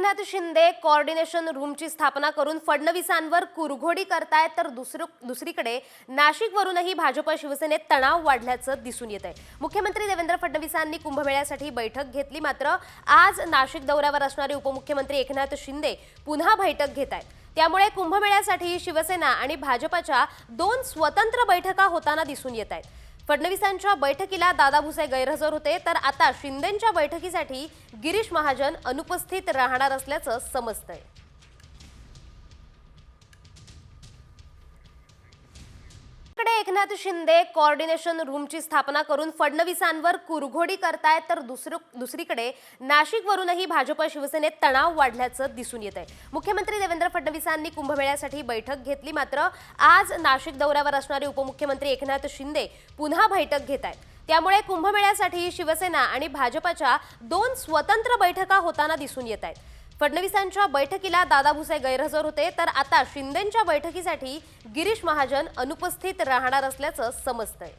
Eknath Shinde coordination रूमची स्थापना करून फडणवीसांवर कुरघोडी करतायत, तर दुसरीकडे नाशिकवरूनही भाजप शिवसेनेत तणाव वाढल्याचं दिसून येत आहे। मुख्यमंत्री देवेंद्र फडणवीसांनी कुंभमेळ्यासाठी बैठक घेतली, मात्र आज नाशिक दौऱ्यावर असणारे उपमुख्यमंत्री एकनाथ शिंदे पुन्हा बैठक घेत आहेत। त्यामुळे कुंभमेळ्यासाठी शिवसेना आणि भाजपच्या दोन स्वतंत्र बैठका होताना दिसून येत आहेत। फडणवीसांच्या बैठकीला दादा भुसे गैरहजर होते, तर आता शिंदेंच्या बैठकीसाठी गिरीश महाजन अनुपस्थित राहणार असल्याचं समजतंय। एकनाथ शिंदे कोऑर्डिनेशन रूमची स्थापना करून फडणवीसांवर कुरघोडी करतायत, तर दुसरीकडे नाशिकवरूनही भाजप शिवसेनेत तणाव वाढल्याचं दिसून येत आहे। मुख्यमंत्री देवेंद्र फडणवीसांनी कुंभमेळ्यासाठी बैठक घेतली, मात्र आज नाशिक दौऱ्यावर असणारे उपमुख्यमंत्री एकनाथ शिंदे पुन्हा बैठक घेत आहेत। त्यामुळे कुंभमेळ्यासाठी शिवसेना आणि भाजपच्या दोन स्वतंत्र बैठका होताना दिसून येत आहेत। फडणवीसांच्या बैठकीला दादा भुसे गैरहजर होते, तर आता शिंदेंच्या बैठकीसाठी गिरीश महाजन अनुपस्थित राहणार असल्याचं समजतंय।